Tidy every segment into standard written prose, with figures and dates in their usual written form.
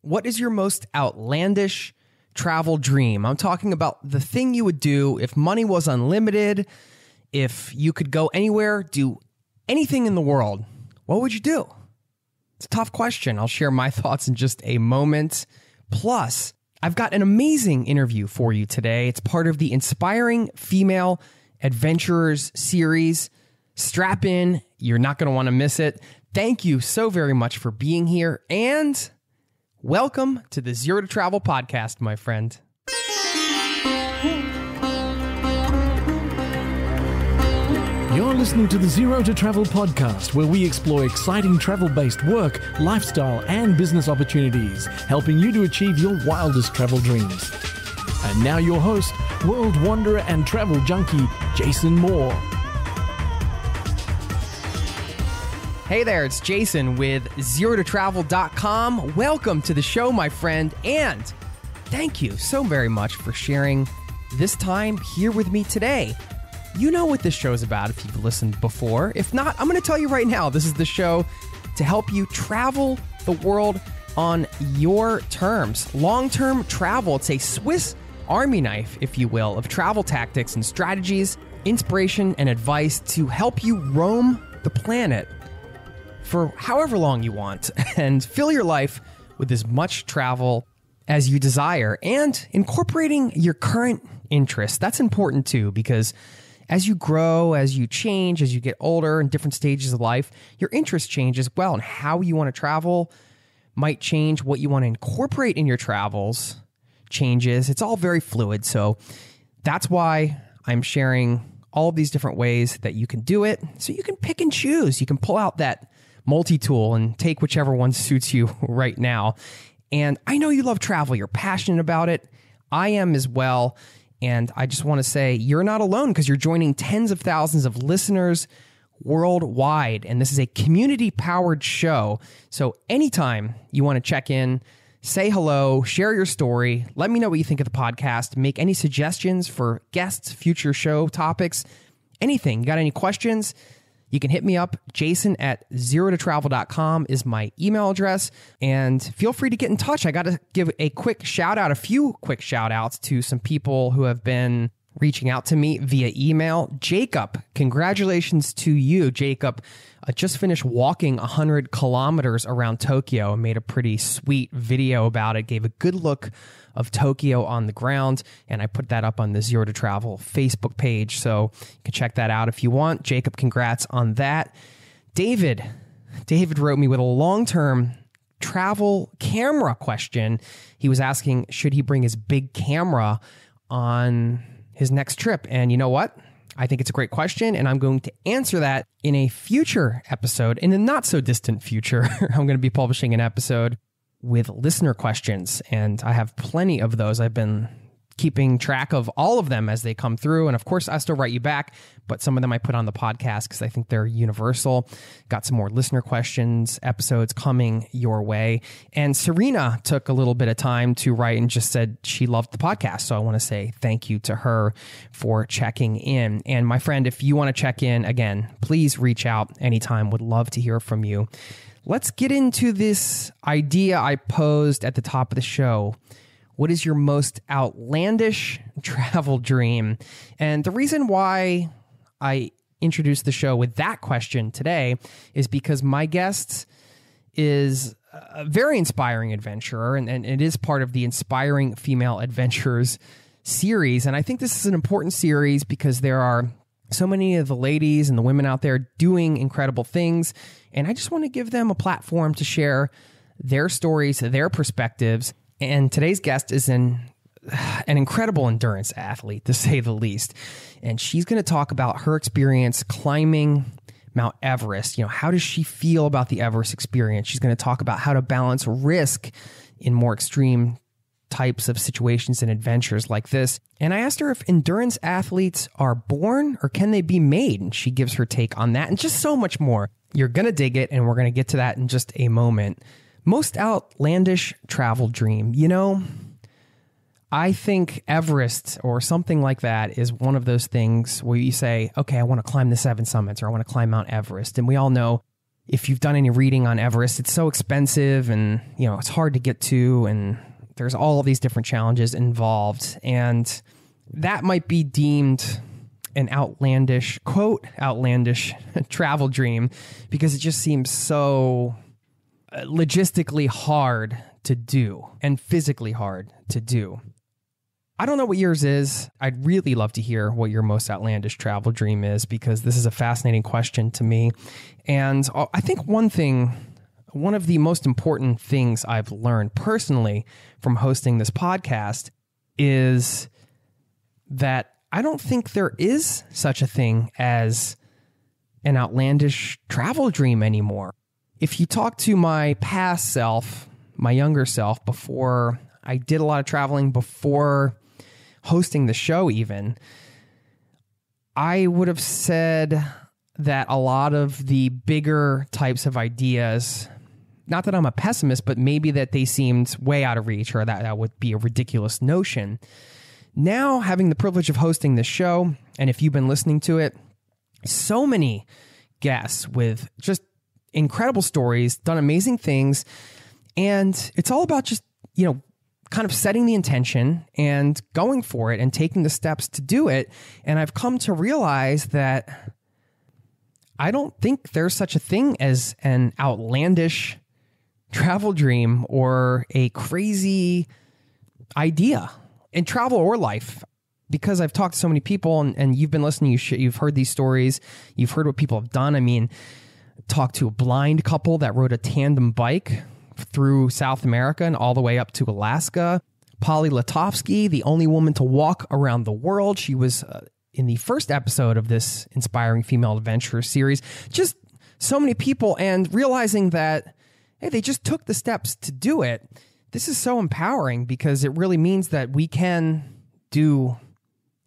What is your most outlandish travel dream? I'm talking about the thing you would do if money was unlimited, if you could go anywhere, do anything in the world. What would you do? It's a tough question. I'll share my thoughts in just a moment. Plus, I've got an amazing interview for you today. It's part of the Inspiring Female Adventurers series. Strap in. You're not going to want to miss it. Thank you so very much for being here, and welcome to the Zero to Travel podcast, my friend. You're listening to the Zero to Travel podcast, where we explore exciting travel-based work, lifestyle, and business opportunities, helping you to achieve your wildest travel dreams. And now your host, world wanderer and travel junkie, Jason Moore. Hey there, it's Jason with ZeroToTravel.com. Welcome to the show, my friend, and thank you so very much for sharing this time here with me today. You know what this show is about if you've listened before. If not, I'm going to tell you right now, this is the show to help you travel the world on your terms. Long-term travel, it's a Swiss Army knife, if you will, of travel tactics and strategies, inspiration and advice to help you roam the planet for however long you want and fill your life with as much travel as you desire, and incorporating your current interests. That's important too, because as you grow, as you change, as you get older in different stages of life, your interests change as well, and how you want to travel might change. What you want to incorporate in your travels changes. It's all very fluid. So that's why I'm sharing all of these different ways that you can do it, so you can pick and choose. You can pull out that multi-tool and take whichever one suits you right now. And I know you love travel. You're passionate about it. I am as well. And I just want to say you're not alone, because you're joining tens of thousands of listeners worldwide. And this is a community-powered show. So anytime you want to check in, say hello, share your story, let me know what you think of the podcast, make any suggestions for guests, future show topics, anything. You got any questions? You can hit me up. Jason at ZeroToTravel.com is my email address, and feel free to get in touch. I got to give a quick shout out, a few quick shout outs to some people who have been reaching out to me via email. Jacob, congratulations to you. Jacob just finished walking 100 kilometers around Tokyo and made a pretty sweet video about it, gave a good look of Tokyo on the ground, and I put that up on the Zero to Travel Facebook page, so you can check that out if you want. Jacob, congrats on that. David wrote me with a long-term travel camera question. He was asking, should he bring his big camera on his next trip? And you know what? I think it's a great question, and I'm going to answer that in a future episode. In the not so distant future, I'm going to be publishing an episode with listener questions, and I have plenty of those. I've been keeping track of all of them as they come through, and of course I still write you back, but some of them I put on the podcast because I think they're universal. Got some more listener questions episodes coming your way, and Serena took a little bit of time to write and just said she loved the podcast, so I want to say thank you to her for checking in. And my friend, if you want to check in again, please reach out anytime. Would love to hear from you. Let's get into this idea I posed at the top of the show. What is your most outlandish travel dream? And the reason why I introduced the show with that question today is because my guest is a very inspiring adventurer, and it is part of the Inspiring Female Adventurers series. And I think this is an important series because there are so many of the ladies and the women out there doing incredible things, and I just want to give them a platform to share their stories, their perspectives. And today's guest is an incredible endurance athlete, to say the least. And she's going to talk about her experience climbing Mount Everest. You know, how does she feel about the Everest experience? She's going to talk about how to balance risk in more extreme types of situations and adventures like this. And I asked her if endurance athletes are born or can they be made? And she gives her take on that and just so much more. You're going to dig it, and we're going to get to that in just a moment. Most outlandish travel dream. You know, I think Everest or something like that is one of those things where you say, okay, I want to climb the 7 summits, or I want to climb Mount Everest. And we all know if you've done any reading on Everest, it's so expensive and, it's hard to get to, and there's all of these different challenges involved. And that might be deemed an outlandish travel dream because it just seems so logistically hard to do and physically hard to do. I don't know what yours is. I'd really love to hear what your most outlandish travel dream is, because this is a fascinating question to me. And I think one of the most important things I've learned personally from hosting this podcast is that I don't think there is such a thing as an outlandish travel dream anymore. If you talk to my past self, my younger self, before I did a lot of traveling, before hosting the show even, I would have said that a lot of the bigger types of ideas, not that I'm a pessimist, but maybe that they seemed way out of reach, or that would be a ridiculous notion. Now, having the privilege of hosting this show, and if you've been listening to it, so many guests with just incredible stories, done amazing things, and it's all about just, kind of setting the intention and going for it and taking the steps to do it. And I've come to realize that I don't think there's such a thing as an outlandish travel dream or a crazy idea in travel or life, because I've talked to so many people, and you've been listening, you've heard these stories, you've heard what people have done. I mean, talked to a blind couple that rode a tandem bike through South America and all the way up to Alaska. Polly Latovsky, the only woman to walk around the world. She was in the first episode of this Inspiring Female Adventurer series. Just so many people, and realizing that, hey, they just took the steps to do it. This is so empowering, because it really means that we can do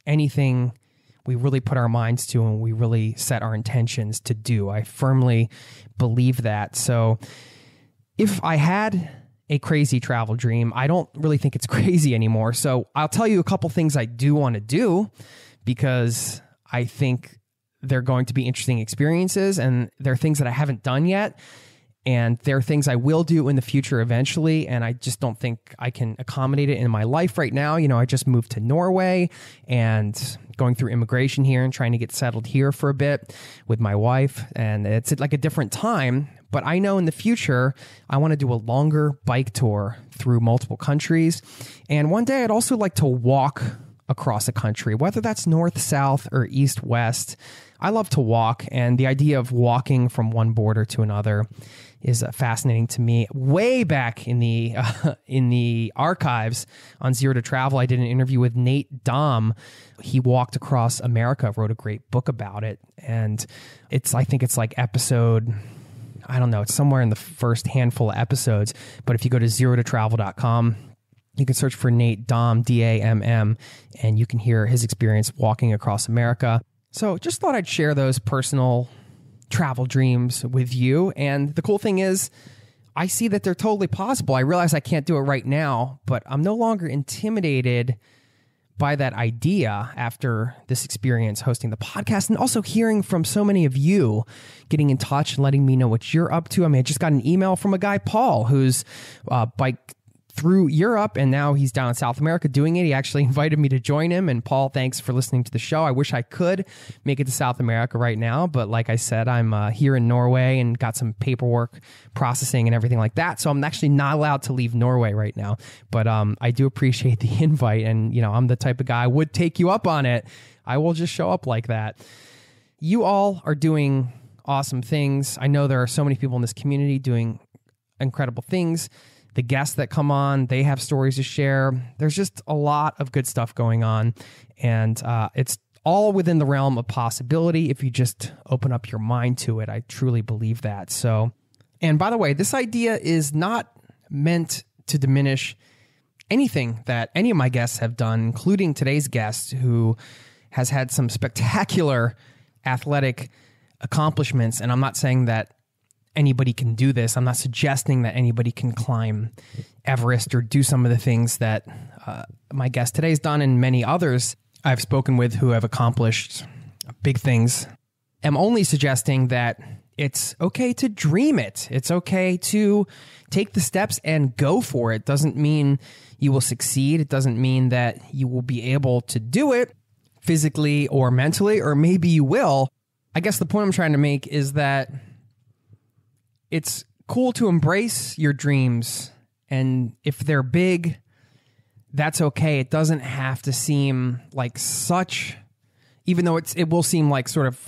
anything we really put our minds to and we really set our intentions to do. I firmly believe that. So if I had a crazy travel dream, I don't really think it's crazy anymore. So I'll tell you a couple things I do want to do, because I think they're going to be interesting experiences, and they're things that I haven't done yet. And there are things I will do in the future eventually, and I just don't think I can accommodate it in my life right now. I just moved to Norway and going through immigration here and trying to get settled here for a bit with my wife. And it's like a different time, but I know in the future, I want to do a longer bike tour through multiple countries. And one day I'd also like to walk across a country, whether that's north, south, or east, west. I love to walk, and the idea of walking from one border to another is fascinating to me. Way back in the archives on Zero to Travel, I did an interview with Nate Dom. He walked across America, wrote a great book about it, and I think it's like episode, I don't know, it's somewhere in the first handful of episodes. But if you go to zerototravel.com, you can search for Nate Dom, D-A-M-M, and you can hear his experience walking across America. So just thought I'd share those personal travel dreams with you. And the cool thing is, I see that they're totally possible. I realize I can't do it right now, but I'm no longer intimidated by that idea after this experience hosting the podcast, and also hearing from so many of you getting in touch and letting me know what you're up to. I mean, I just got an email from a guy, Paul, who's bike through Europe, and now he's down in South America doing it. He actually invited me to join him. And Paul, thanks for listening to the show. I wish I could make it to South America right now, but like I said, I'm here in Norway and got some paperwork processing and everything like that. So I'm actually not allowed to leave Norway right now, but I do appreciate the invite. And, I'm the type of guy I would take you up on it. I will just show up like that. You all are doing awesome things. I know there are so many people in this community doing incredible things. The guests that come on, they have stories to share. There's just a lot of good stuff going on, and it's all within the realm of possibility if you just open up your mind to it. I truly believe that. So, and by the way, this idea is not meant to diminish anything that any of my guests have done, including today's guest, who has had some spectacular athletic accomplishments. And I'm not saying that anybody can do this. I'm not suggesting that anybody can climb Everest or do some of the things that my guest today has done, and many others I've spoken with who have accomplished big things. I'm only suggesting that it's okay to dream it. It's okay to take the steps and go for it. Doesn't mean you will succeed. It doesn't mean that you will be able to do it physically or mentally, or maybe you will. I guess the point I'm trying to make is that it's cool to embrace your dreams. And if they're big, that's okay. It doesn't have to seem like such, even though it will seem like sort of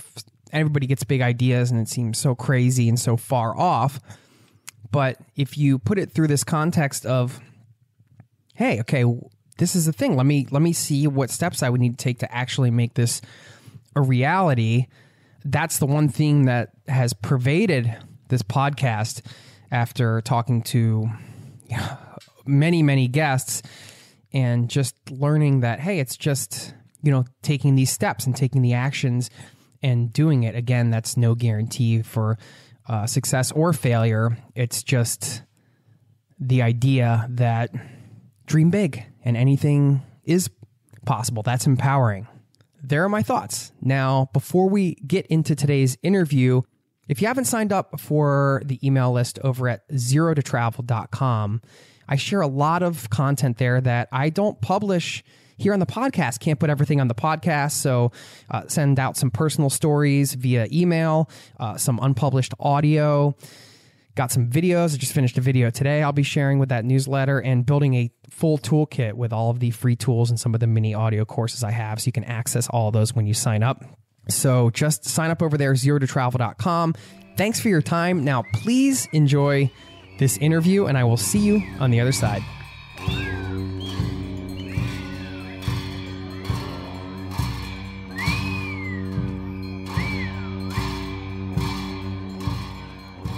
everybody gets big ideas and it seems so crazy and so far off. But if you put it through this context of, hey, okay, this is the thing. Let me see what steps I would need to take to actually make this a reality. That's the one thing that has pervaded this podcast after talking to many, many guests and just learning that, hey, it's just, taking these steps and taking the actions and doing it. Again, that's no guarantee for success or failure. It's just the idea that dream big and anything is possible. That's empowering. There are my thoughts. Now, before we get into today's interview, if you haven't signed up for the email list over at zerototravel.com, I share a lot of content there that I don't publish here on the podcast. Can't put everything on the podcast, so send out some personal stories via email, some unpublished audio. Got some videos. I just finished a video today I'll be sharing with that newsletter, and building a full toolkit with all of the free tools and some of the mini audio courses I have, so you can access all of those when you sign up. So just sign up over there, zerototravel.com. Thanks for your time. Now, please enjoy this interview, and I will see you on the other side.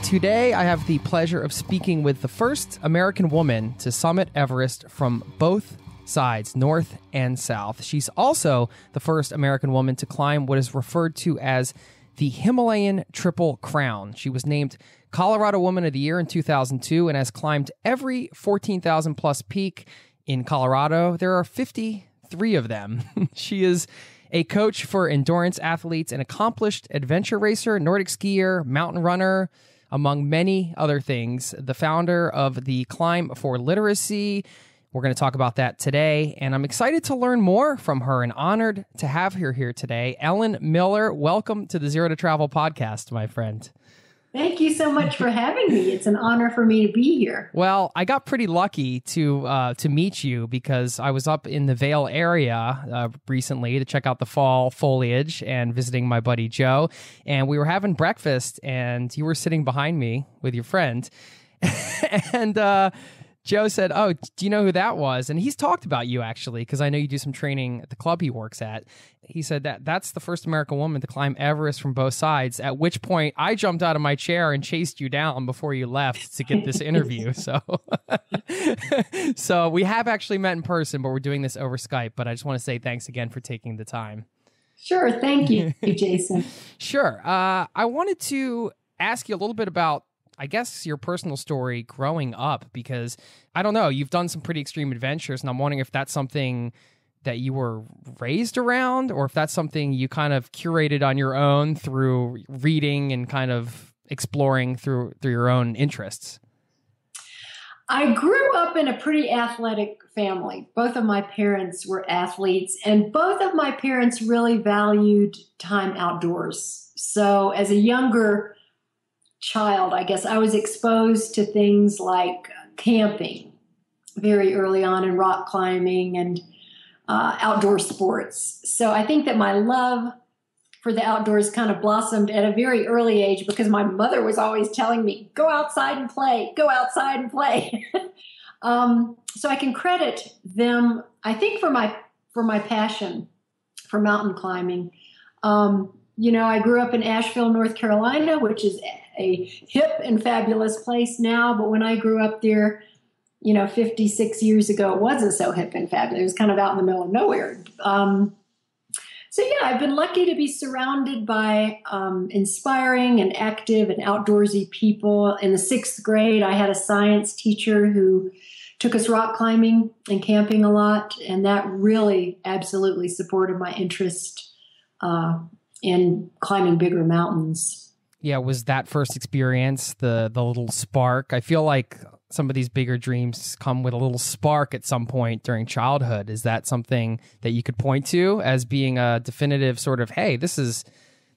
Today, I have the pleasure of speaking with the first American woman to summit Everest from both sides, north and south. She's also the first American woman to climb what is referred to as the Himalayan Triple Crown. She was named Colorado Woman of the Year in 2002 and has climbed every 14,000 plus peak in Colorado. There are 53 of them. She is a coach for endurance athletes, an accomplished adventure racer, Nordic skier, mountain runner, among many other things. The founder of the Climb for Literacy. We're going to talk about that today, and I'm excited to learn more from her and honored to have her here today. Ellen Miller, welcome to the Zero to Travel podcast, my friend. Thank you so much for having me. It's an honor for me to be here. Well, I got pretty lucky to meet you because I was up in the Vail area recently to check out the fall foliage and visiting my buddy Joe. And we were having breakfast, and you were sitting behind me with your friend. And Joe said, "Oh, do you know who that was?" And he's talked about you, actually, because I know you do some training at the club he works at. He said that's the first American woman to climb Everest from both sides, at which point I jumped out of my chair and chased you down before you left to get this interview. So we have actually met in person, but we're doing this over Skype. But I just want to say thanks again for taking the time. Sure. Thank you, Jason. Sure. I wanted to ask you a little bit about, I guess, your personal story growing up, because I don't know, you've done some pretty extreme adventures, and I'm wondering if that's something that you were raised around, or if that's something you kind of curated on your own through reading and kind of exploring through your own interests. I grew up in a pretty athletic family. Both of my parents were athletes, and both of my parents really valued time outdoors. So as a younger child, I guess I was exposed to things like camping very early on, and rock climbing and outdoor sports. So I think that my love for the outdoors kind of blossomed at a very early age, because my mother was always telling me, go outside and play, go outside and play. So I can credit them, I think, for my passion for mountain climbing. I grew up in Asheville, North Carolina, which is a hip and fabulous place now. But when I grew up there, 56 years ago, it wasn't so hip and fabulous. It was kind of out in the middle of nowhere. I've been lucky to be surrounded by inspiring and active and outdoorsy people. In the 6th grade, I had a science teacher who took us rock climbing and camping a lot. And that really absolutely supported my interest in climbing bigger mountains. Yeah, was that first experience the little spark? I feel like some of these bigger dreams come with a little spark at some point during childhood. Is that something that you could point to as being a definitive sort of, hey, this is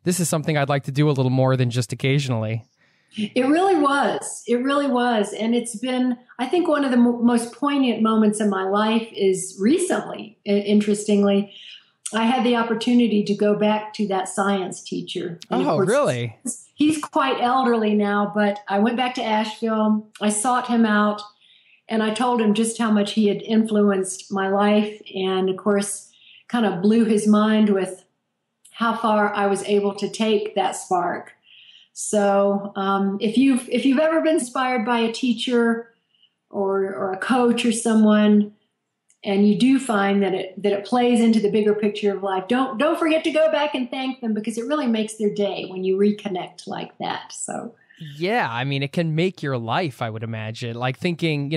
something I'd like to do a little more than just occasionally? It really was. It really was. And it's been, I think, one of the most poignant moments in my life is recently, interestingly. I had the opportunity to go back to that science teacher. And oh, really? He's quite elderly now, but I went back to Asheville. I sought him out, and I told him just how much he had influenced my life, and of course, kind of blew his mind with how far I was able to take that spark. So, if you've ever been inspired by a teacher or a coach or someone, and you do find that it plays into the bigger picture of life, don't forget to go back and thank them, because it really makes their day when you reconnect like that. So yeah, I mean, it can make your life, I would imagine. Like thinking,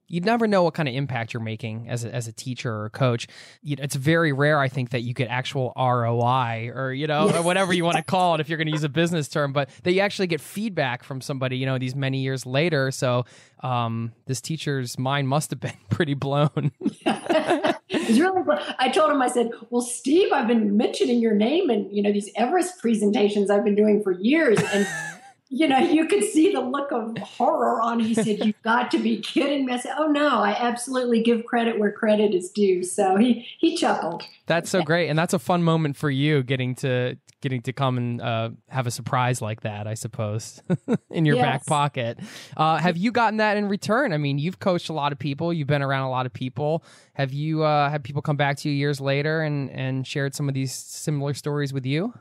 you'd never know what kind of impact you're making as a teacher or a coach. It's very rare, I think, that you get actual ROI or, or whatever you want to call it if you're going to use a business term, but that you actually get feedback from somebody, these many years later. So this teacher's mind must have been pretty blown. It's really fun. I told him, I said, well, Steve, I've been mentioning your name in, these Everest presentations I've been doing for years. And you could see the look of horror on him. He said, you've got to be kidding me. I said, oh, no, I absolutely give credit where credit is due. So he chuckled. That's so great. And that's a fun moment for you getting to come and have a surprise like that, I suppose, in your back pocket. Have you gotten that in return? I mean, you've coached a lot of people. You've been around a lot of people. Have you had people come back to you years later and shared some of these similar stories with you?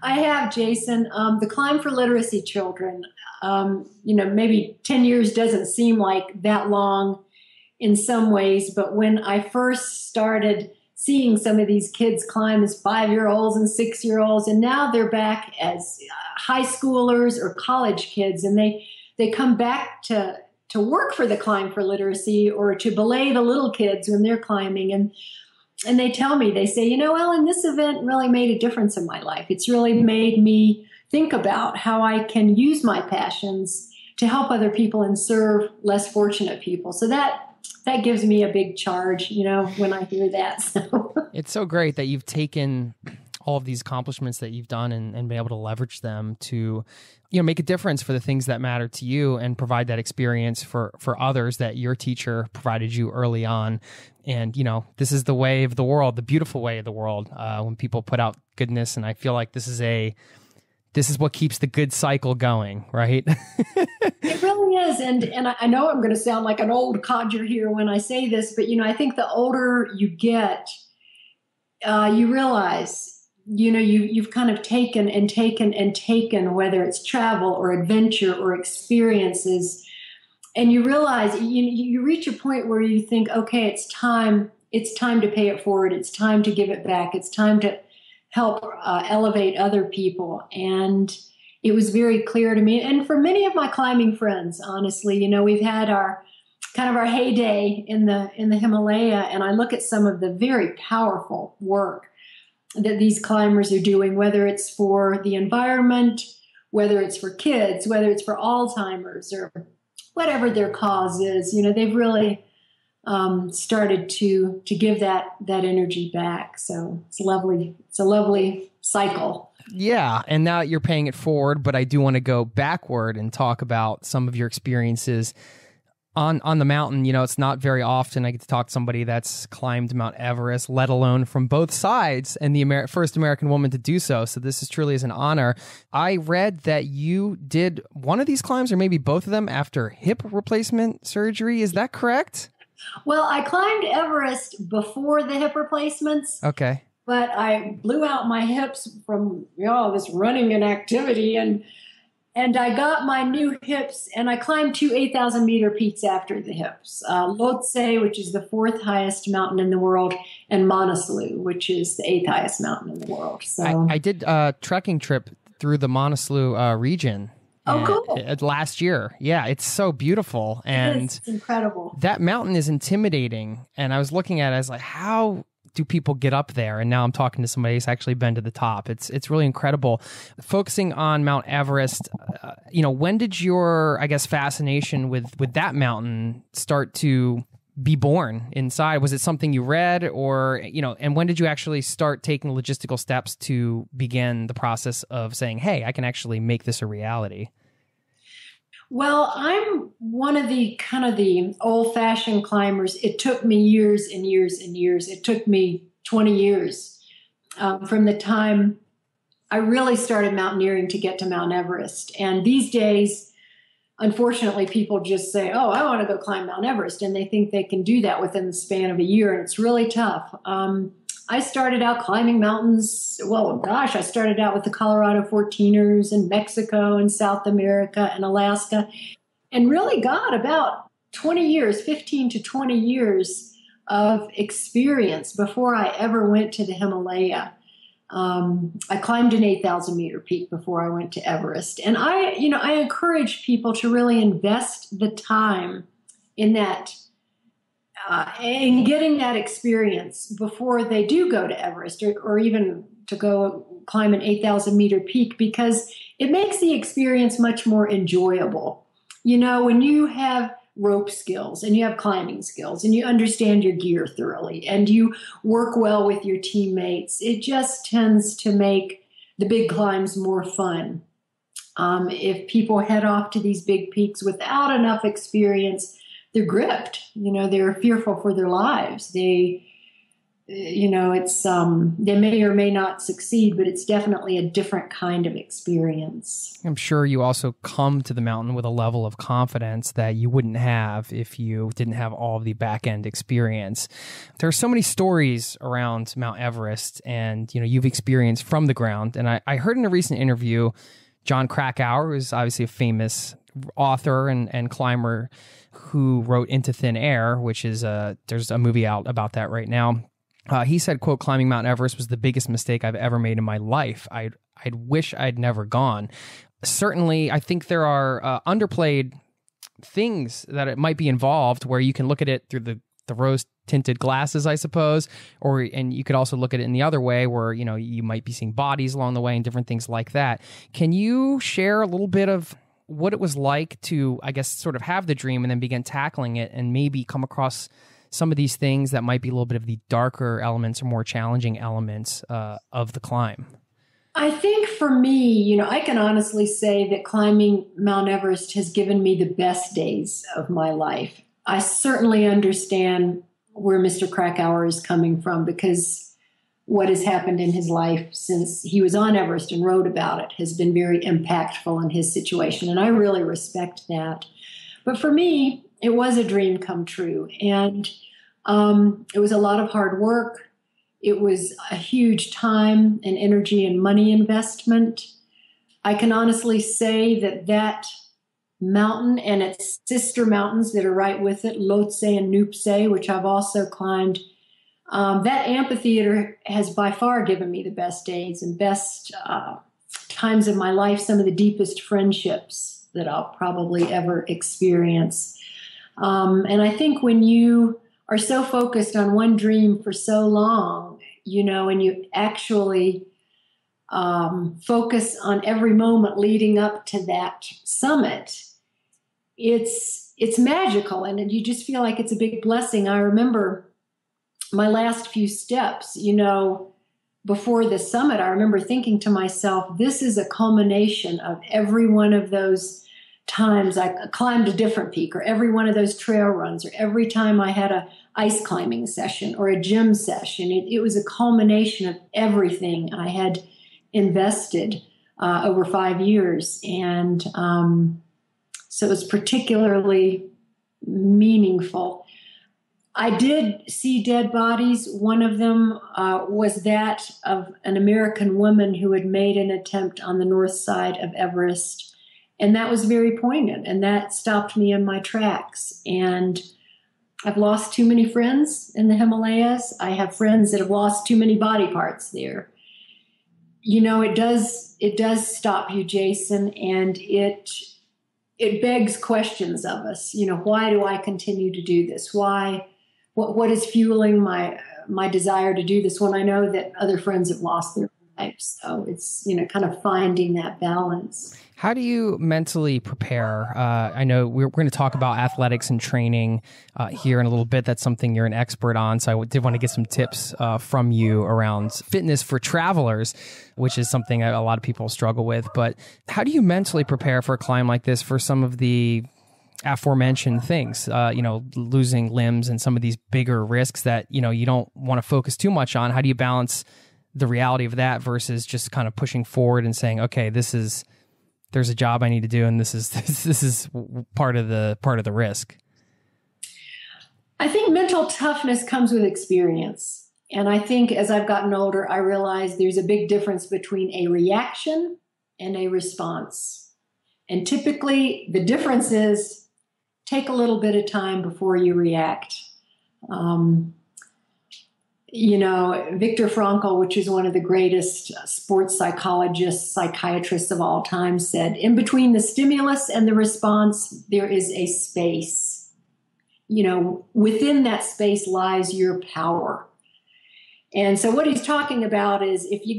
I have, Jason. The Climb for Literacy children, maybe 10 years doesn't seem like that long in some ways, but when I first started seeing some of these kids climb as 5-year-olds and 6-year-olds, and now they're back as high schoolers or college kids, and they come back to work for the Climb for Literacy or to belay the little kids when they're climbing, and they tell me, they say, Ellen, this event really made a difference in my life. It's really made me think about how I can use my passions to help other people and serve less fortunate people. So that gives me a big charge, when I hear that. So. It's so great that you've taken all of these accomplishments that you've done and been able to leverage them to, make a difference for the things that matter to you and provide that experience for others that your teacher provided you early on. And, this is the way of the world, the beautiful way of the world, when people put out goodness. And I feel like this is what keeps the good cycle going, right? It really is. And I know I'm going to sound like an old codger here when I say this, but, I think the older you get, you realize, you've kind of taken, whether it's travel or adventure or experiences, and you realize you reach a point where you think, okay, it's time to pay it forward. It's time to give it back. It's time to help elevate other people. And it was very clear to me. And for many of my climbing friends, honestly, we've had our heyday in the Himalaya. And I look at some of the very powerful work that these climbers are doing, whether it's for the environment, whether it's for kids, whether it's for Alzheimer's or whatever their cause is. They've really started to give that energy back. So it's lovely. It's a lovely cycle. Yeah. And now you're paying it forward, but I do want to go backward and talk about some of your experiences on the mountain. It's not very often I get to talk to somebody that's climbed Mount Everest, let alone from both sides, and the first American woman to do so. So this is truly is an honor. I read that you did one of these climbs, or maybe both of them, after hip replacement surgery. Is that correct? Well, I climbed Everest before the hip replacements. Okay. But I blew out my hips from this running and activity, and I got my new hips, and I climbed 2 8,000-meter peaks after the hips. Lhotse, which is the 4th highest mountain in the world, and Manaslu, which is the 8th highest mountain in the world. So I did a trekking trip through the Manaslu region. Oh, cool. Last year. Yeah, it's so beautiful. And it's incredible. That mountain is intimidating. And I was looking at it, I was like, how do people get up there? And now I'm talking to somebody who's actually been to the top. It's really incredible. Focusing on Mount Everest, when did your, I guess, fascination with that mountain start to be born inside? Was it something you read, or, and when did you actually start taking logistical steps to begin the process of saying, hey, I can actually make this a reality? Well, I'm one of the kind of the old-fashioned climbers. It took me years and years and years. It took me 20 years from the time I really started mountaineering to get to Mount Everest. And these days, unfortunately, people just say, oh, I want to go climb Mount Everest. And they think they can do that within the span of a year. And it's really tough. I started out climbing mountains. Well, gosh, I started out with the Colorado 14ers in Mexico and South America and Alaska, and really got about 20 years, 15 to 20 years of experience before I ever went to the Himalaya. I climbed an 8,000 meter peak before I went to Everest. And I encourage people to really invest the time in that, in getting that experience before they do go to Everest or even to go climb an 8,000 meter peak, because it makes the experience much more enjoyable. When you have rope skills and you have climbing skills and you understand your gear thoroughly and you work well with your teammates, it just tends to make the big climbs more fun. If people head off to these big peaks without enough experience, they're gripped. They're fearful for their lives. They may or may not succeed, but it's definitely a different kind of experience. I'm sure you also come to the mountain with a level of confidence that you wouldn't have if you didn't have all of the back end experience. There are so many stories around Mount Everest, and you've experienced from the ground. And I heard in a recent interview, John Krakauer, who's obviously a famous author and climber, who wrote Into Thin Air, which is there's a movie out about that right now. He said, quote, climbing Mount Everest was the biggest mistake I've ever made in my life. I'd wish I'd never gone. Certainly, I think there are underplayed things that it might be involved where you can look at it through the rose-tinted glasses, I suppose, and you could also look at it in the other way where, you might be seeing bodies along the way and different things like that. Can you share a little bit of what it was like to, I guess, sort of have the dream and then begin tackling it and maybe come across some of these things that might be a little bit of the darker elements or more challenging elements of the climb? I think for me, I can honestly say that climbing Mount Everest has given me the best days of my life. I certainly understand where Mr. Krakauer is coming from, because what has happened in his life since he was on Everest and wrote about it has been very impactful in his situation, and I really respect that. But for me, it was a dream come true, and it was a lot of hard work. It was a huge time and energy and money investment. I can honestly say that mountain and its sister mountains that are right with it, Lhotse and Nuptse, which I've also climbed, that amphitheater has by far given me the best days and best times of my life, some of the deepest friendships that I'll probably ever experience. And I think when you are so focused on one dream for so long, and you actually focus on every moment leading up to that summit, it's magical, and you just feel like it's a big blessing. I remember my last few steps, before the summit, I remember thinking to myself, this is a culmination of every one of those times I climbed a different peak, or every one of those trail runs, or every time I had a ice climbing session or a gym session. It was a culmination of everything I had invested over 5 years. And so it was particularly meaningful. I did see dead bodies. One of them was that of an American woman who had made an attempt on the north side of Everest. And that was very poignant, and that stopped me in my tracks. And I've lost too many friends in the Himalayas. I have friends that have lost too many body parts there. It does stop you, Jason, and it begs questions of us. Why do I continue to do this? Why what is fueling my desire to do this when I know that other friends have lost their lives. So it's, kind of finding that balance. How do you mentally prepare? I know we're going to talk about athletics and training here in a little bit. That's something you're an expert on. So I did want to get some tips from you around fitness for travelers, which is something a lot of people struggle with. But how do you mentally prepare for a climb like this for some of the aforementioned things, losing limbs and some of these bigger risks that, you don't want to focus too much on? How do you balance the reality of that versus just kind of pushing forward and saying, okay, there's a job I need to do, and this is part of the risk? I think mental toughness comes with experience. And I think as I've gotten older, I realize there's a big difference between a reaction and a response. And typically the difference is take a little bit of time before you react. Viktor Frankl, which is one of the greatest sports psychiatrists of all time, said, in between the stimulus and the response, there is a space. Within that space lies your power. And so what he's talking about is if you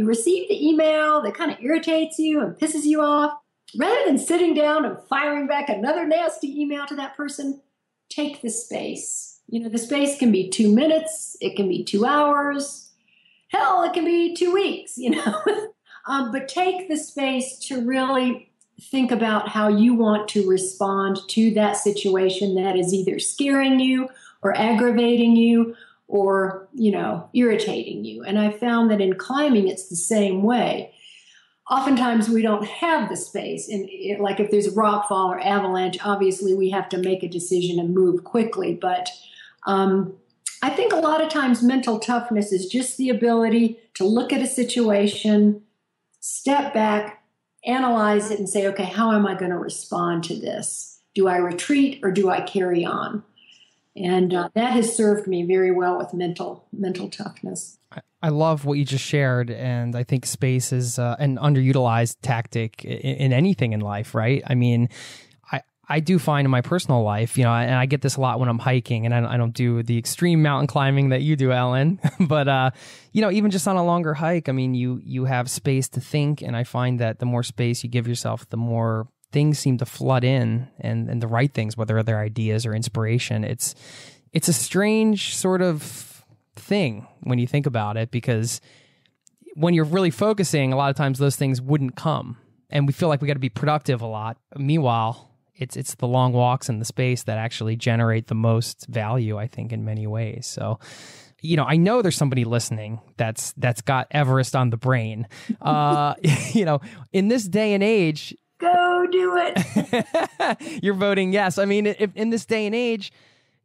receive the email that kind of irritates you and pisses you off, rather than sitting down and firing back another nasty email to that person, take the space. The space can be 2 minutes, it can be 2 hours, hell, it can be 2 weeks, but take the space to really think about how you want to respond to that situation that is either scaring you or aggravating you or, irritating you. And I found that in climbing, it's the same way. Oftentimes we don't have the space. And like if there's a rock fall or avalanche, obviously we have to make a decision and move quickly. But I think a lot of times mental toughness is just the ability to look at a situation, step back, analyze it, and say, okay, how am I going to respond to this? Do I retreat or do I carry on? And that has served me very well with mental toughness. I love what you just shared, and I think space is an underutilized tactic in anything in life, right? I mean, I do find in my personal life, and I get this a lot when I'm hiking, and I don't do the extreme mountain climbing that you do, Ellen, but, even just on a longer hike, I mean, you have space to think, and I find that the more space you give yourself, the more things seem to flood in, and the right things, whether they're ideas or inspiration. It's a strange sort of thing when you think about it, because when you're really focusing, a lot of times those things wouldn't come, and we feel like we got to be productive a lot. Meanwhile, it's the long walks in the space that actually generate the most value, I think, in many ways. So, I know there's somebody listening that's got Everest on the brain. In this day and age, go do it. You're voting yes. I mean, if in this day and age,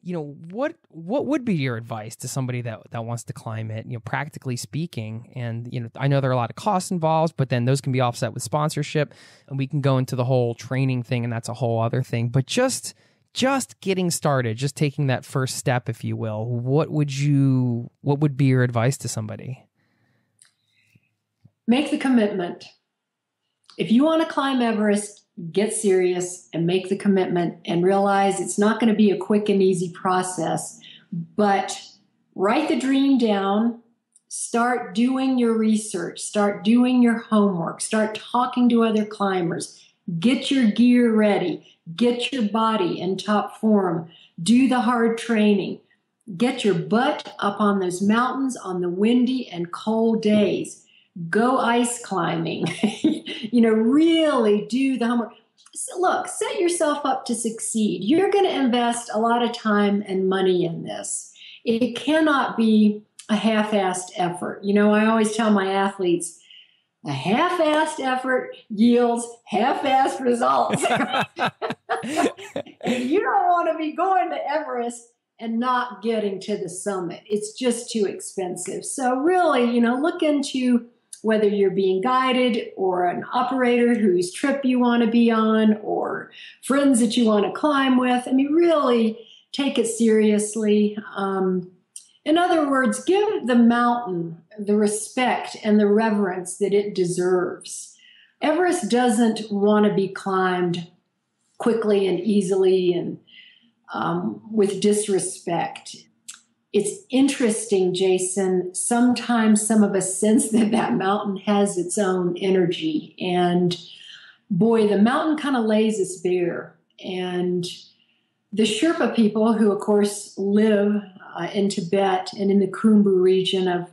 what would be your advice to somebody that wants to climb it, practically speaking? And, I know there are a lot of costs involved, but then those can be offset with sponsorship, and we can go into the whole training thing, and that's a whole other thing. But just getting started, just taking that first step, if you will, what would be your advice to somebody? Make the commitment. If you want to climb Everest, get serious and make the commitment and realize it's not going to be a quick and easy process, but write the dream down, start doing your research, start doing your homework, start talking to other climbers, get your gear ready, get your body in top form, do the hard training, get your butt up on those mountains on the windy and cold days. Go ice climbing, really do the homework. Look, set yourself up to succeed. You're going to invest a lot of time and money in this. It cannot be a half-assed effort. I always tell my athletes, a half-assed effort yields half-assed results. And you don't want to be going to Everest and not getting to the summit. It's just too expensive. So really, look into whether you're being guided or an operator whose trip you want to be on or friends that you want to climb with. I mean, really take it seriously. In other words, give the mountain the respect and the reverence that it deserves. Everest doesn't want to be climbed quickly and easily and with disrespect. It's interesting, Jason. Sometimes some of us sense that that mountain has its own energy. And boy, the mountain kind of lays us bare. And the Sherpa people, who of course live in Tibet and in the Khumbu region of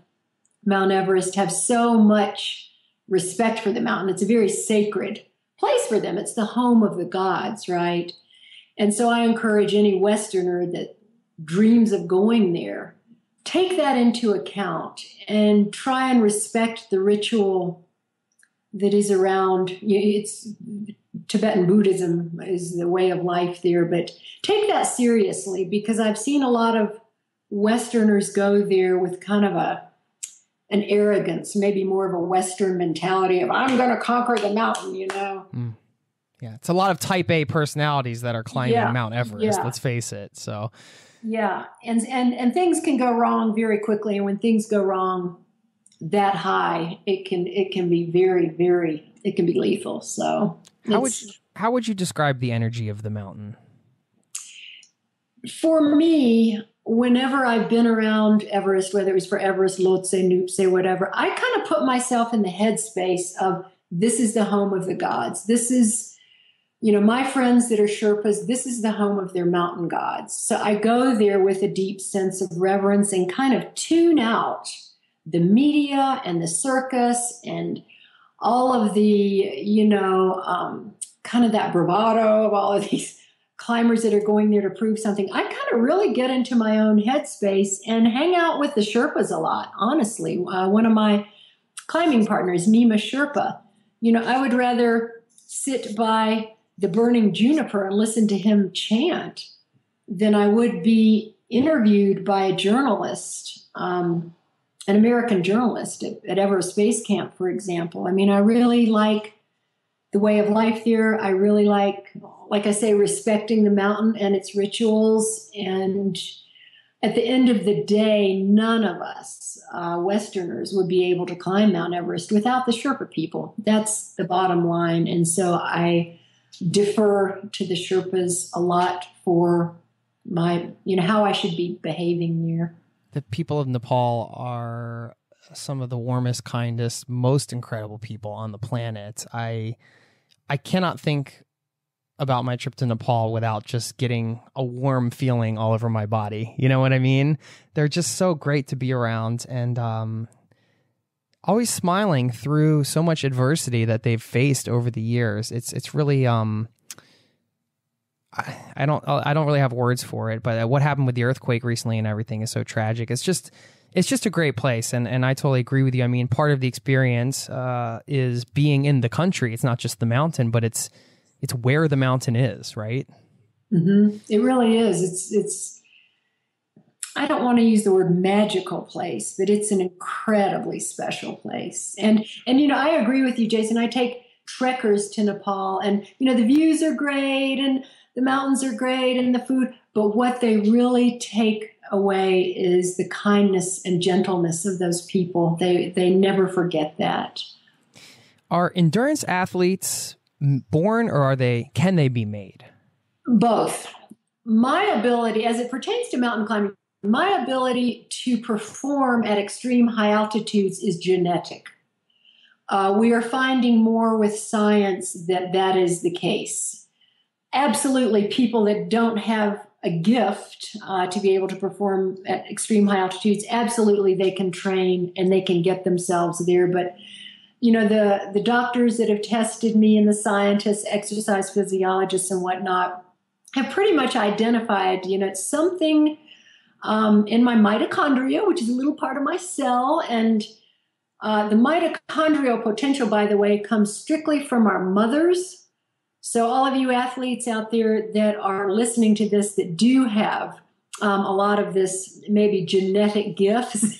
Mount Everest, have so much respect for the mountain. It's a very sacred place for them. It's the home of the gods, right? And so I encourage any Westerner that dreams of going there, take that into account and try and respect the ritual that is around. It's Tibetan Buddhism is the way of life there, but take that seriously, because I've seen a lot of Westerners go there with kind of an arrogance, maybe more of a Western mentality of, I'm going to conquer the mountain, you know? Yeah, it's a lot of type A personalities that are climbing Mount Everest, let's face it. So, yeah, and things can go wrong very quickly, and when things go wrong that high, it can be it can be lethal. So, how would you describe the energy of the mountain? For me, whenever I've been around Everest, whether it was for Everest, Lhotse, Nuptse, whatever, I kind of put myself in the headspace of, this is the home of the gods. This is, my friends that are Sherpas, this is the home of their mountain gods. So I go there with a deep sense of reverence and kind of tune out the media and the circus and all of the, kind of that bravado of all of these climbers that are going there to prove something. I kind of really get into my own headspace and hang out with the Sherpas a lot, honestly. One of my climbing partners, Nima Sherpa, I would rather sit by the burning juniper and listen to him chant than I would be interviewed by a journalist, an American journalist at Everest Base Camp, for example. I mean, I really like the way of life there. I really like I say, respecting the mountain and its rituals. And at the end of the day, none of us Westerners would be able to climb Mount Everest without the Sherpa people. That's the bottom line. And so I defer to the Sherpas a lot for my, how I should be behaving there. The people of Nepal are some of the warmest, kindest, most incredible people on the planet. I cannot think about my trip to Nepal without just getting a warm feeling all over my body. You know what I mean? They're just so great to be around, and always smiling through so much adversity that they've faced over the years. It's really I don't really have words for it, but what happened with the earthquake recently and everything is so tragic. It's just a great place, and I totally agree with you. I mean, part of the experience is being in the country. It's not just the mountain, but it's where the mountain is, right? Mm-hmm. It really is. It's. I don't want to use the word magical place, but it's an incredibly special place. And I agree with you, Jason. I take trekkers to Nepal, and the views are great, and the mountains are great, and the food. But what they really take away is the kindness and gentleness of those people. They never forget that. Are endurance athletes born, or can they be made? Both. My ability, as it pertains to mountain climbing, my ability to perform at extreme high altitudes is genetic. We are finding more with science that is the case. Absolutely, people that don't have a gift to be able to perform at extreme high altitudes, absolutely they can train and they can get themselves there. But the doctors that have tested me and the scientists, exercise physiologists and whatnot, have pretty much identified, it's something in my mitochondria, which is a little part of my cell. And the mitochondrial potential, by the way, comes strictly from our mothers. So all of you athletes out there that are listening to this that do have a lot of this maybe genetic gifts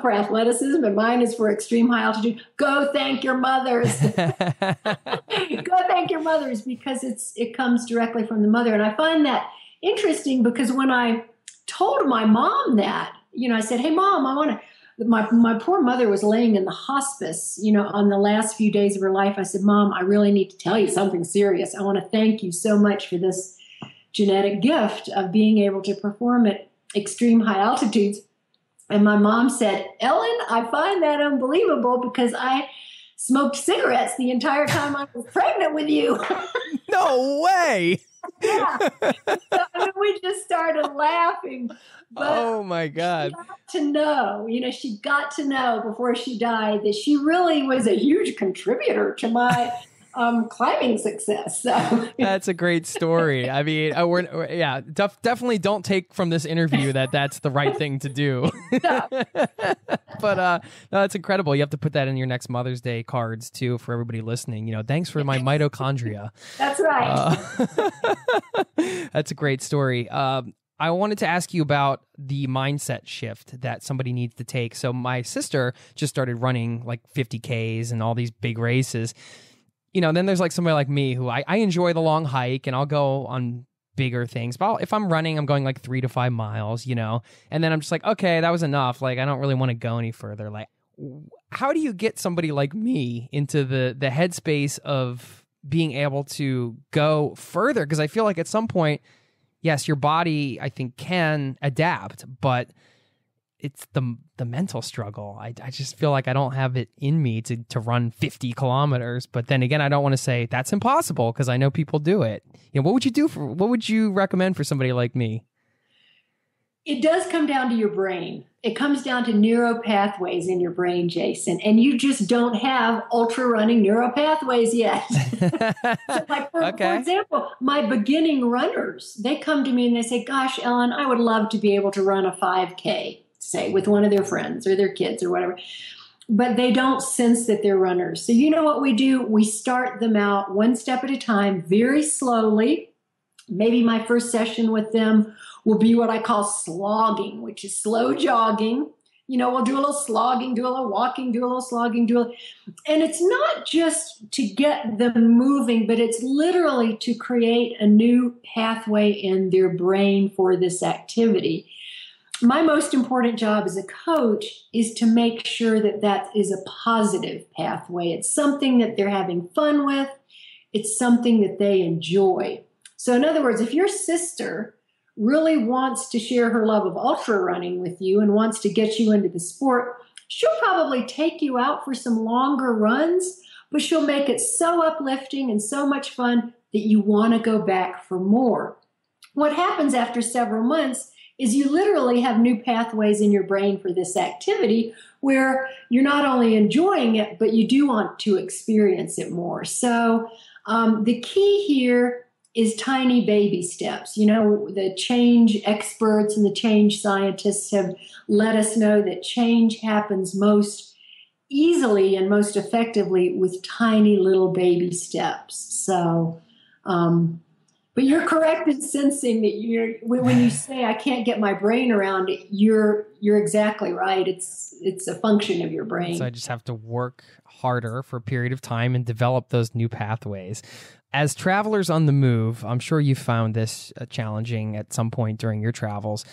for athleticism, and mine is for extreme high altitude, go thank your mothers. Go thank your mothers, because it comes directly from the mother. And I find that interesting, because when I told my mom that, I said, hey, Mom, I want to, my poor mother was laying in the hospice, on the last few days of her life. I said, Mom, I really need to tell you something serious. I want to thank you so much for this genetic gift of being able to perform at extreme high altitudes. And my mom said, Ellen, I find that unbelievable because I smoked cigarettes the entire time I was pregnant with you. No way. Yeah. So we just started laughing. But oh my God. She got to know before she died that she really was a huge contributor to my climbing success. So that's a great story. I mean, definitely don't take from this interview that that's the right thing to do. But no, that's incredible. You have to put that in your next Mother's Day cards too for everybody listening. Thanks for my mitochondria. That's right. That's a great story. I wanted to ask you about the mindset shift that somebody needs to take. So my sister just started running like 50Ks and all these big races. Then there's like somebody like me who I enjoy the long hike and I'll go on bigger things. But if I'm running, I'm going like 3 to 5 miles, and then I'm just like, okay, that was enough. Like, I don't really want to go any further. Like, how do you get somebody like me into the headspace of being able to go further? Because I feel like at some point, yes, your body, I think, can adapt, but it's the mental struggle. I just feel like I don't have it in me to run 50 kilometers. But then again, I don't want to say that's impossible because I know people do it. What would you recommend for somebody like me? It does come down to your brain. It comes down to neuropathways in your brain, Jason, and you just don't have ultra running neuropathways yet. So like for example, my beginning runners, they come to me and they say, gosh, Ellen, I would love to be able to run a 5K, say, with one of their friends or their kids or whatever. But they don't sense that they're runners. So you know what we do? We start them out one step at a time, very slowly. Maybe my first session with them will be what I call slogging, which is slow jogging. We'll do a little slogging, do a little walking, do a little slogging, and it's not just to get them moving, but it's literally to create a new pathway in their brain for this activity. My most important job as a coach is to make sure that that is a positive pathway. It's something that they're having fun with. It's something that they enjoy. So in other words, if your sister really wants to share her love of ultra running with you and wants to get you into the sport, she'll probably take you out for some longer runs, but she'll make it so uplifting and so much fun that you want to go back for more. What happens after several months is you literally have new pathways in your brain for this activity where you're not only enjoying it, but you do want to experience it more. So the key here is tiny baby steps. The change experts and the change scientists have let us know that change happens most easily and most effectively with tiny little baby steps. So, but you're correct in sensing that when you say I can't get my brain around it, you're exactly right. It's a function of your brain. So I just have to work harder for a period of time and develop those new pathways. As travelers on the move, I'm sure you found this challenging at some point during your travels.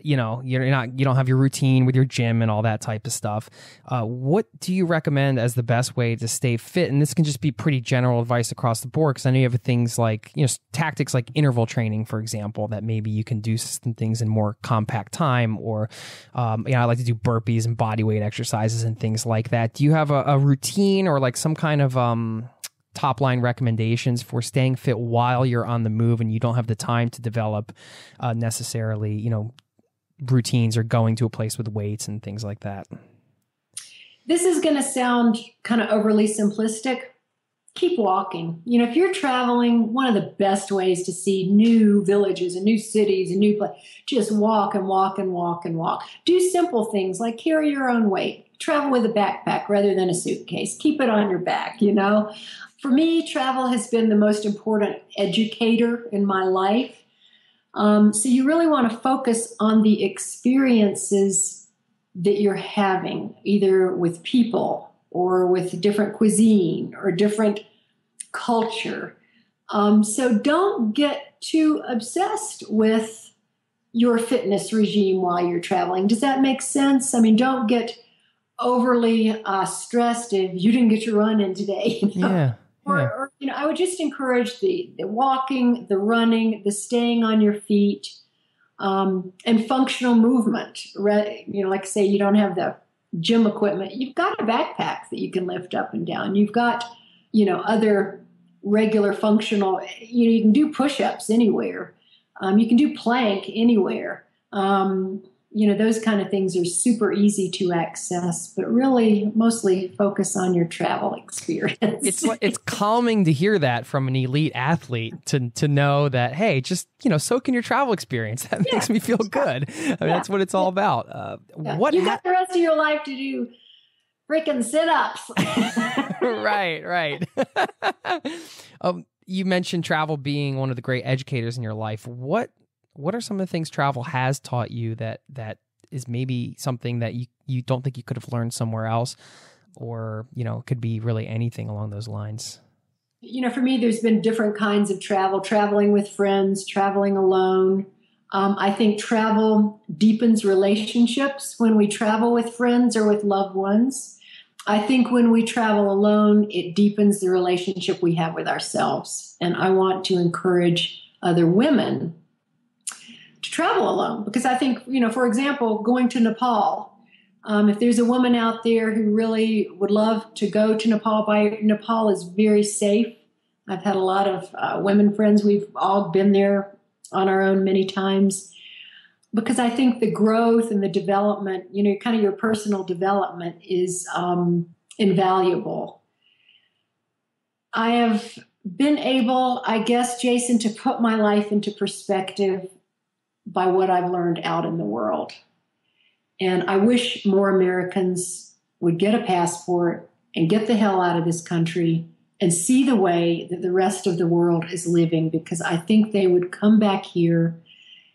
You don't have your routine with your gym and all that type of stuff. What do you recommend as the best way to stay fit? And this can just be pretty general advice across the board, because I know you have things like, tactics like interval training, for example, that maybe you can do some things in more compact time, or, I like to do burpees and body weight exercises and things like that. Do you have a routine or like some kind of, top line recommendations for staying fit while you're on the move and you don't have the time to develop necessarily, routines or going to a place with weights and things like that? This is going to sound kind of overly simplistic. Keep walking. If you're traveling, one of the best ways to see new villages and new cities and new places, just walk and walk and walk and walk. Do simple things like carry your own weight. Travel with a backpack rather than a suitcase. Keep it on your back, For me, travel has been the most important educator in my life. So you really want to focus on the experiences that you're having, either with people or with different cuisine or different culture. So don't get too obsessed with your fitness regime while you're traveling. Does that make sense? I mean, don't get overly stressed if you didn't get your run in today. Yeah. Or I would just encourage the walking, the running, the staying on your feet, and functional movement. Like say you don't have the gym equipment, you've got a backpack that you can lift up and down. You've got, other regular functional, you can do push-ups anywhere. You can do plank anywhere. Those kind of things are super easy to access, but really mostly focus on your travel experience. It's calming to hear that from an elite athlete to know that, hey, just, soak in your travel experience. That makes me feel good. I mean, that's what it's all about. You got the rest of your life to do freaking sit-ups. Right. You mentioned travel being one of the great educators in your life. What are some of the things travel has taught you that is maybe something that you don't think you could have learned somewhere else, or, could be really anything along those lines? For me, there's been different kinds of traveling with friends, traveling alone. I think travel deepens relationships when we travel with friends or with loved ones. I think when we travel alone, it deepens the relationship we have with ourselves. And I want to encourage other women to travel alone, because I think, for example, going to Nepal, if there's a woman out there who really would love to go to Nepal is very safe. I've had a lot of women friends. We've all been there on our own many times, because I think the growth and the development, kind of your personal development is invaluable. I have been able, I guess, Jason, to put my life into perspective by what I've learned out in the world. And I wish more Americans would get a passport and get the hell out of this country and see the way that the rest of the world is living, because I think they would come back here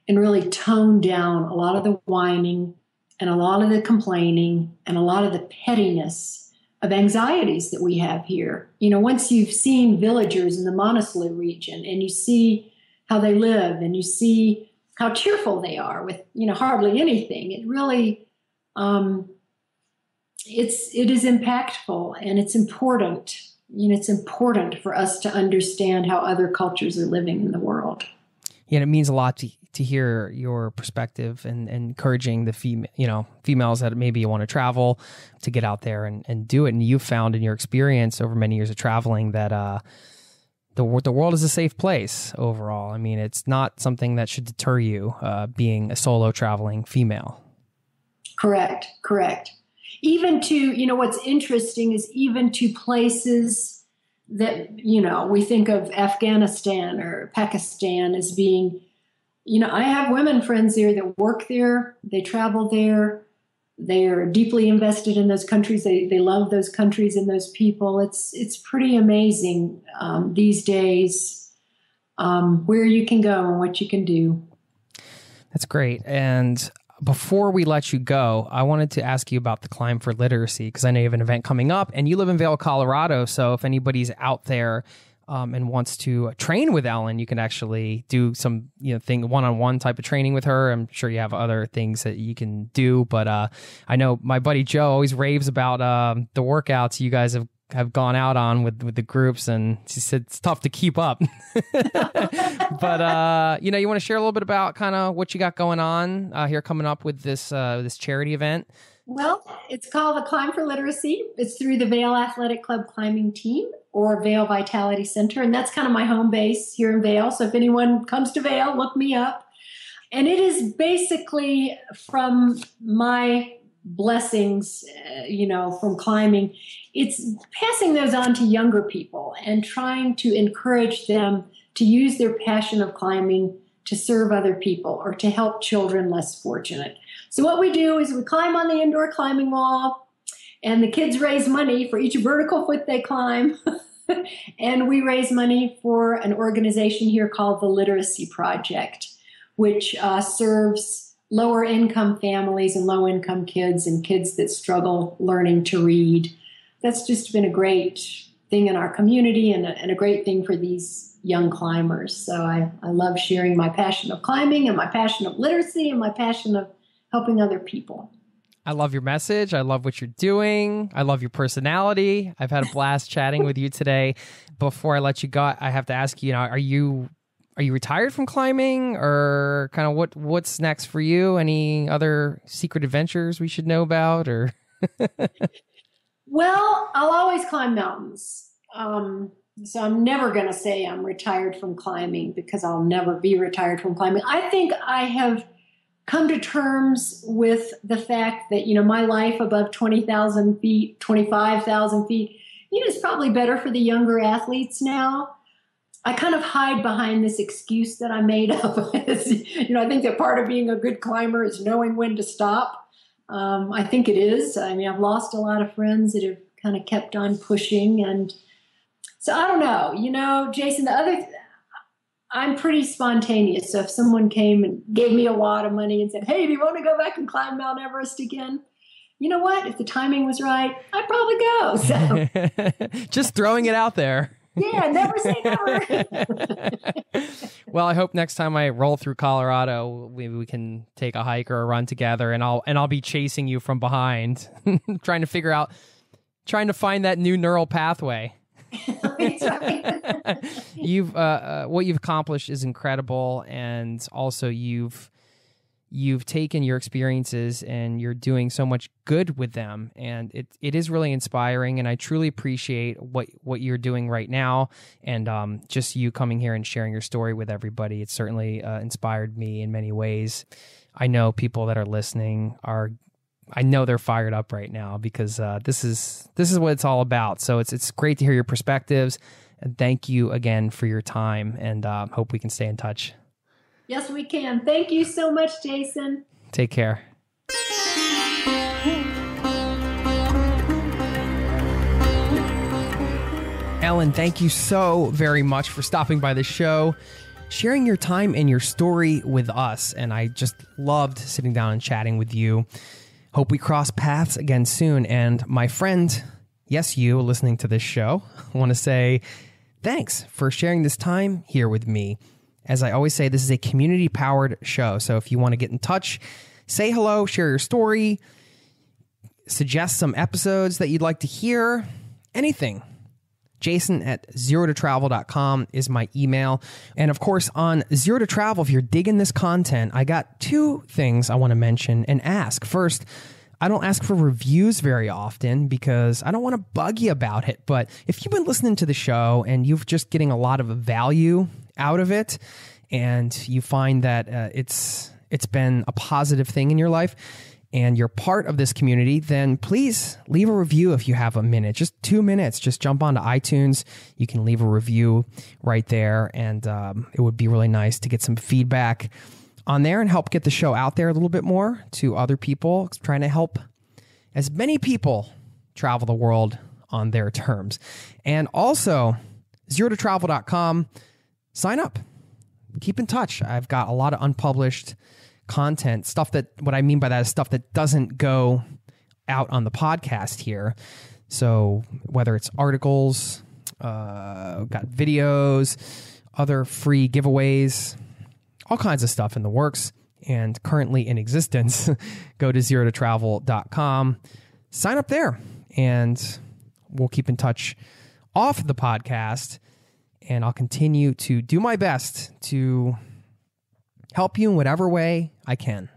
and really tone down a lot of the whining and a lot of the complaining and a lot of the pettiness of anxieties that we have here. Once you've seen villagers in the Monosulu region and you see how they live and you see how cheerful they are with, hardly anything, it really, it is impactful, and it's important. It's important for us to understand how other cultures are living in the world. Yeah, it means a lot to hear your perspective and encouraging the females that maybe want to travel to get out there and do it. And you've found in your experience over many years of traveling that the world is a safe place overall. I mean, it's not something that should deter you being a solo traveling female. Correct. Even to, what's interesting is even to places that, we think of Afghanistan or Pakistan as being, I have women friends there that work there, they travel there, they are deeply invested in those countries, they love those countries and those people. It's pretty amazing these days where you can go and what you can do. That's great. And before we let you go, I wanted to ask you about the Climb for Literacy, because I know you have an event coming up and you live in Vail, Colorado. So if anybody's out there and wants to train with Ellen, you can actually do some one-on-one type of training with her. I'm sure you have other things that you can do, but I know my buddy Joe always raves about the workouts you guys have gone out on with the groups, and she said it's tough to keep up. But you want to share a little bit about kind of what you got going on here coming up with this charity event? Well, it's called the Climb for Literacy. It's through the Vail Athletic Club climbing team or Vail Vitality Center, and that's kind of my home base here in Vail. So if anyone comes to Vail, look me up. And it is basically from my blessings, from climbing. It's passing those on to younger people and trying to encourage them to use their passion of climbing to serve other people or to help children less fortunate. So what we do is we climb on the indoor climbing wall, and the kids raise money for each vertical foot they climb. And we raise money for an organization here called the Literacy Project, which serves lower income families and low income kids and kids that struggle learning to read. That's just been a great thing in our community and a great thing for these young climbers. So I love sharing my passion of climbing and my passion of literacy and my passion of helping other people. I love your message. I love what you're doing. I love your personality. I've had a blast chatting with you today. Before I let you go, I have to ask you, are you retired from climbing, or kind of what's next for you? Any other secret adventures we should know about, or? Well, I'll always climb mountains. So I'm never going to say I'm retired from climbing, because I'll never be retired from climbing. I think I have come to terms with the fact that, my life above 20,000 feet, 25,000 feet, is probably better for the younger athletes now. I kind of hide behind this excuse that I made up. I think that part of being a good climber is knowing when to stop. I think it is. I've lost a lot of friends that have kind of kept on pushing. And so I don't know, Jason, I'm pretty spontaneous. So if someone came and gave me a wad of money and said, hey, do you want to go back and climb Mount Everest again? You know what? If the timing was right, I'd probably go. So just throwing it out there. Yeah, never say never. Well, I hope next time I roll through Colorado, maybe we can take a hike or a run together, and I'll be chasing you from behind, trying to find that new neural pathway. What you've accomplished is incredible, and also you've taken your experiences and you're doing so much good with them, and it is really inspiring, and I truly appreciate what you're doing right now, and just you coming here and sharing your story with everybody. It certainly inspired me in many ways. I know people that are listening I know they're fired up right now, because this is what it's all about. So it's great to hear your perspectives, and thank you again for your time, and hope we can stay in touch. Yes, we can. Thank you so much, Jason. Take care. Ellen, thank you so very much for stopping by the show, sharing your time and your story with us. And I just loved sitting down and chatting with you. Hope we cross paths again soon. And my friend, yes, you listening to this show, I want to say thanks for sharing this time here with me. As I always say, this is a community-powered show. So if you want to get in touch, say hello, share your story, suggest some episodes that you'd like to hear, anything. Jason@zerototravel.com is my email. And of course, on Zero to Travel, if you're digging this content, I got two things I want to mention and ask. First, I don't ask for reviews very often because I don't want to bug you about it. But if you've been listening to the show and you've just getting a lot of value out of it, and you find that it's been a positive thing in your life, and you're part of this community, then please leave a review if you have a minute, just 2 minutes. Just jump onto iTunes. You can leave a review right there, and it would be really nice to get some feedback on there and help get the show out there a little bit more to other people, trying to help as many people travel the world on their terms. And also, zerototravel.com. Sign up. Keep in touch. I've got a lot of unpublished content, stuff that, what I mean by that is stuff that doesn't go out on the podcast here. So whether it's articles, got videos, other free giveaways, all kinds of stuff in the works and currently in existence, go to zerototravel.com, sign up there, and we'll keep in touch off the podcast. And I'll continue to do my best to help you in whatever way I can.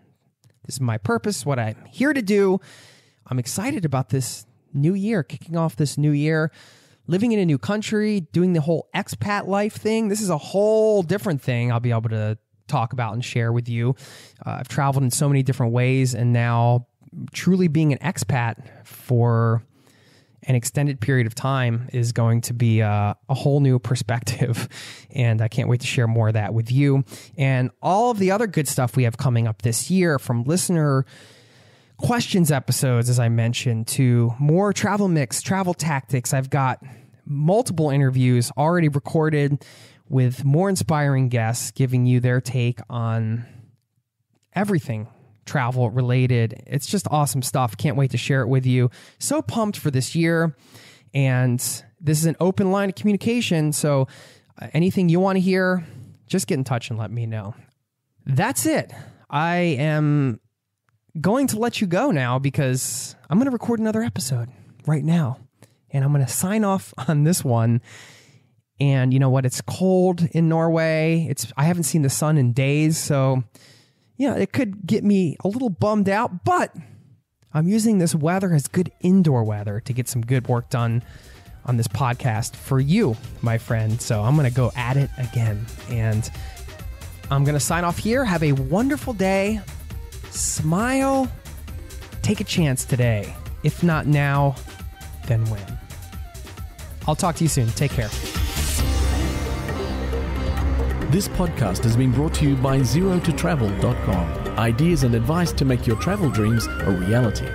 This is my purpose, what I'm here to do. I'm excited about this new year, kicking off this new year, living in a new country, doing the whole expat life thing. This is a whole different thing I'll be able to talk about and share with you. I've traveled in so many different ways, and now truly being an expat for an extended period of time is going to be a whole new perspective. And I can't wait to share more of that with you. And all of the other good stuff we have coming up this year, from listener questions episodes, as I mentioned, to more travel mix, travel tactics. I've got multiple interviews already recorded with more inspiring guests giving you their take on everything travel related. It's just awesome stuff. Can't wait to share it with you. So pumped for this year. And this is an open line of communication. So anything you want to hear, just get in touch and let me know. That's it. I am going to let you go now because I'm going to record another episode right now. And I'm going to sign off on this one. And you know what? It's cold in Norway. I haven't seen the sun in days. So, yeah, it could get me a little bummed out. But I'm using this weather as good indoor weather to get some good work done on this podcast for you, my friend. So I'm going to go at it again. And I'm going to sign off here. Have a wonderful day. Smile. Take a chance today. If not now, then when? I'll talk to you soon. Take care. This podcast has been brought to you by ZeroToTravel.com. Ideas and advice to make your travel dreams a reality.